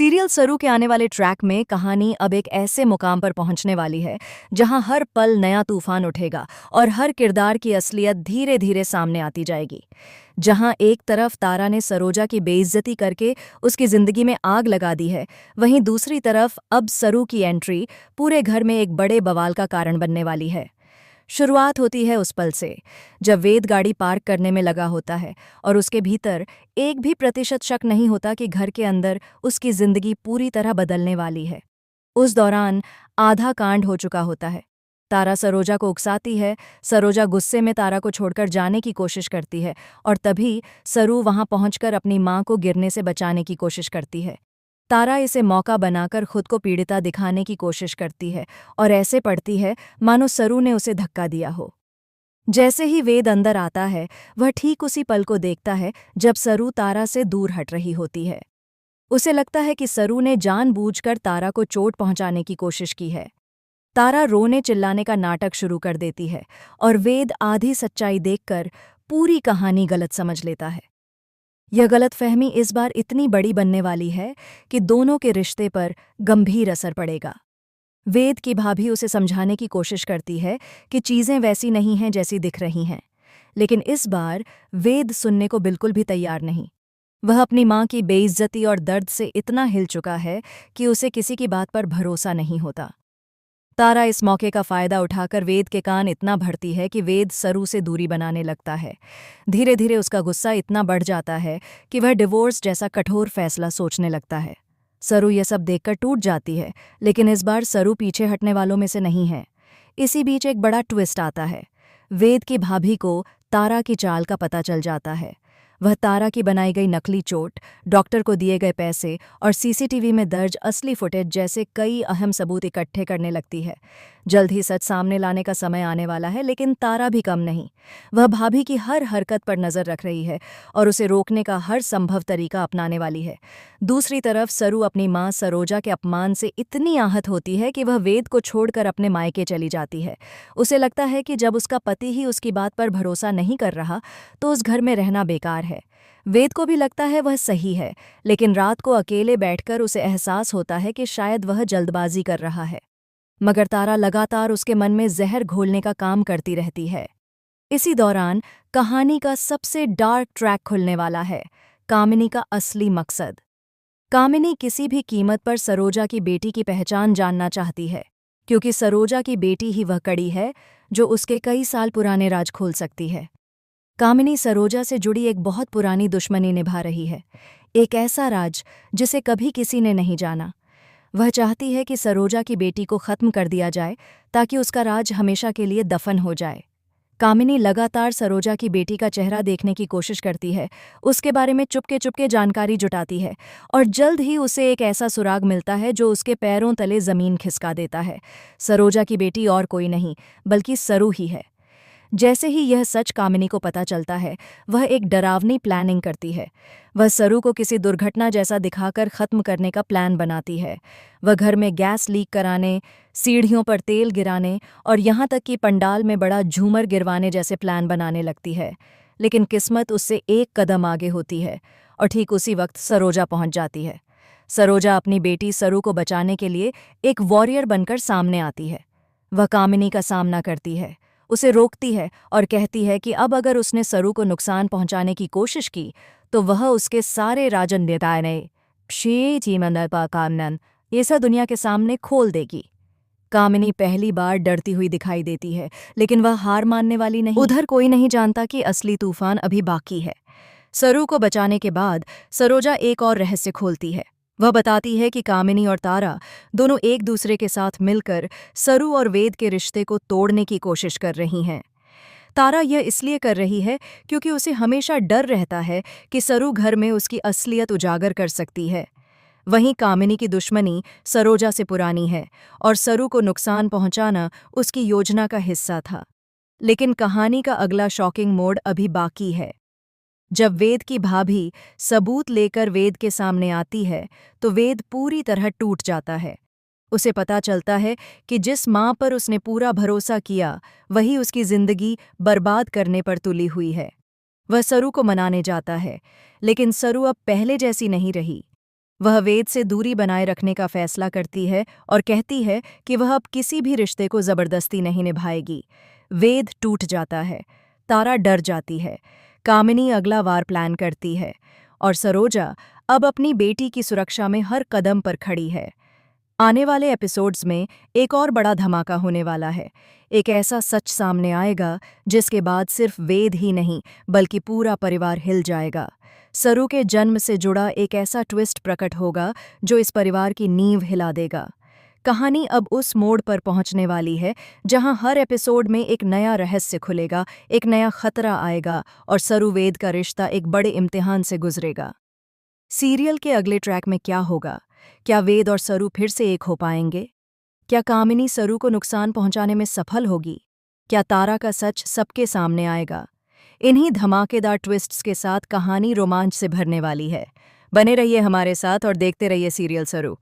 Serial सरू के आने वाले ट्रैक में कहानी अब एक ऐसे मुकाम पर पहुंचने वाली है जहां हर पल नया तूफान उठेगा और हर किरदार की असलियत धीरे धीरे सामने आती जाएगी। जहां एक तरफ तारा ने सरोजा की बेइज्जती करके उसकी जिंदगी में आग लगा दी है, वहीं दूसरी तरफ अब सरू की एंट्री पूरे घर में एक बड़े बवाल का कारण बनने वाली है। शुरुआत होती है उस पल से जब वेद गाड़ी पार्क करने में लगा होता है और उसके भीतर एक भी प्रतिशत शक नहीं होता कि घर के अंदर उसकी जिंदगी पूरी तरह बदलने वाली है। उस दौरान आधा कांड हो चुका होता है। तारा सरोजा को उकसाती है, सरोजा गुस्से में तारा को छोड़कर जाने की कोशिश करती है और तभी सरू वहां पहुंचकर अपनी मां को गिरने से बचाने की कोशिश करती है। तारा इसे मौका बनाकर खुद को पीड़िता दिखाने की कोशिश करती है और ऐसे पड़ती है मानो सरू ने उसे धक्का दिया हो। जैसे ही वेद अंदर आता है, वह ठीक उसी पल को देखता है जब सरू तारा से दूर हट रही होती है। उसे लगता है कि सरू ने जानबूझकर तारा को चोट पहुंचाने की कोशिश की है। तारा रोने चिल्लाने का नाटक शुरू कर देती है और वेद आधी सच्चाई देखकर पूरी कहानी गलत समझ लेता है। यह गलतफहमी इस बार इतनी बड़ी बनने वाली है कि दोनों के रिश्ते पर गंभीर असर पड़ेगा। वेद की भाभी उसे समझाने की कोशिश करती है कि चीजें वैसी नहीं हैं जैसी दिख रही हैं, लेकिन इस बार वेद सुनने को बिल्कुल भी तैयार नहीं। वह अपनी मां की बेइज्जती और दर्द से इतना हिल चुका है कि उसे किसी की बात पर भरोसा नहीं होता। तारा इस मौके का फायदा उठाकर वेद के कान इतना भरती है कि वेद सरू से दूरी बनाने लगता है। धीरे धीरे उसका गुस्सा इतना बढ़ जाता है कि वह डिवोर्स जैसा कठोर फैसला सोचने लगता है। सरू यह सब देखकर टूट जाती है, लेकिन इस बार सरू पीछे हटने वालों में से नहीं है। इसी बीच एक बड़ा ट्विस्ट आता है। वेद की भाभी को तारा की चाल का पता चल जाता है। वह तारा की बनाई गई नकली चोट, डॉक्टर को दिए गए पैसे और सीसीटीवी में दर्ज असली फुटेज जैसे कई अहम सबूत इकट्ठे करने लगती है। जल्द ही सच सामने लाने का समय आने वाला है, लेकिन तारा भी कम नहीं। वह भाभी की हर हरकत पर नजर रख रही है और उसे रोकने का हर संभव तरीका अपनाने वाली है। दूसरी तरफ सरू अपनी मां सरोजा के अपमान से इतनी आहत होती है कि वह वेद को छोड़कर अपने मायके चली जाती है। उसे लगता है कि जब उसका पति ही उसकी बात पर भरोसा नहीं कर रहा तो उस घर में रहना बेकार है। वेद को भी लगता है वह सही है, लेकिन रात को अकेले बैठकर उसे एहसास होता है कि शायद वह जल्दबाजी कर रहा है। मगर तारा लगातार उसके मन में जहर घोलने का काम करती रहती है। इसी दौरान कहानी का सबसे डार्क ट्रैक खुलने वाला है, कामिनी का असली मकसद। कामिनी किसी भी कीमत पर सरोजा की बेटी की पहचान जानना चाहती है, क्योंकि सरोजा की बेटी ही वह कड़ी है जो उसके कई साल पुराने राज खोल सकती है। कामिनी सरोजा से जुड़ी एक बहुत पुरानी दुश्मनी निभा रही है, एक ऐसा राज जिसे कभी किसी ने नहीं जाना। वह चाहती है कि सरोजा की बेटी को खत्म कर दिया जाए ताकि उसका राज हमेशा के लिए दफन हो जाए। कामिनी लगातार सरोजा की बेटी का चेहरा देखने की कोशिश करती है, उसके बारे में चुपके चुपके जानकारी जुटाती है और जल्द ही उसे एक ऐसा सुराग मिलता है जो उसके पैरों तले जमीन खिसका देता है। सरोजा की बेटी और कोई नहीं बल्कि सरू ही है। जैसे ही यह सच कामिनी को पता चलता है, वह एक डरावनी प्लानिंग करती है। वह सरू को किसी दुर्घटना जैसा दिखाकर खत्म करने का प्लान बनाती है। वह घर में गैस लीक कराने, सीढ़ियों पर तेल गिराने और यहाँ तक कि पंडाल में बड़ा झूमर गिरवाने जैसे प्लान बनाने लगती है। लेकिन किस्मत उससे एक कदम आगे होती है और ठीक उसी वक्त सरोजा पहुंच जाती है। सरोजा अपनी बेटी सरू को बचाने के लिए एक वॉरियर बनकर सामने आती है। वह कामिनी का सामना करती है, उसे रोकती है और कहती है कि अब अगर उसने सरू को नुकसान पहुंचाने की कोशिश की तो वह उसके सारे राजन नेताने ये सब दुनिया के सामने खोल देगी। कामिनी पहली बार डरती हुई दिखाई देती है, लेकिन वह हार मानने वाली नहीं। उधर कोई नहीं जानता कि असली तूफान अभी बाकी है। सरू को बचाने के बाद सरोजा एक और रहस्य खोलती है। वह बताती है कि कामिनी और तारा दोनों एक दूसरे के साथ मिलकर सरू और वेद के रिश्ते को तोड़ने की कोशिश कर रही हैं। तारा यह इसलिए कर रही है क्योंकि उसे हमेशा डर रहता है कि सरू घर में उसकी असलियत उजागर कर सकती है। वहीं कामिनी की दुश्मनी सरोजा से पुरानी है और सरू को नुकसान पहुंचाना उसकी योजना का हिस्सा था। लेकिन कहानी का अगला शॉकिंग मोड़ अभी बाकी है। जब वेद की भाभी सबूत लेकर वेद के सामने आती है तो वेद पूरी तरह टूट जाता है। उसे पता चलता है कि जिस मां पर उसने पूरा भरोसा किया वही उसकी जिंदगी बर्बाद करने पर तुली हुई है। वह सरू को मनाने जाता है, लेकिन सरू अब पहले जैसी नहीं रही। वह वेद से दूरी बनाए रखने का फैसला करती है और कहती है कि वह अब किसी भी रिश्ते को जबरदस्ती नहीं निभाएगी। वेद टूट जाता है। तारा डर जाती है। कामिनी अगला वार प्लान करती है और सरोजा अब अपनी बेटी की सुरक्षा में हर कदम पर खड़ी है। आने वाले एपिसोड्स में एक और बड़ा धमाका होने वाला है। एक ऐसा सच सामने आएगा जिसके बाद सिर्फ वेद ही नहीं बल्कि पूरा परिवार हिल जाएगा। सरू के जन्म से जुड़ा एक ऐसा ट्विस्ट प्रकट होगा जो इस परिवार की नींव हिला देगा। कहानी अब उस मोड़ पर पहुंचने वाली है जहां हर एपिसोड में एक नया रहस्य खुलेगा, एक नया खतरा आएगा और सरू वेद का रिश्ता एक बड़े इम्तिहान से गुजरेगा। सीरियल के अगले ट्रैक में क्या होगा? क्या वेद और सरू फिर से एक हो पाएंगे? क्या कामिनी सरू को नुकसान पहुंचाने में सफल होगी? क्या तारा का सच सबके सामने आएगा? इन्हीं धमाकेदार ट्विस्ट्स के साथ कहानी रोमांच से भरने वाली है। बने रहिए हमारे साथ और देखते रहिए सीरियल सरू।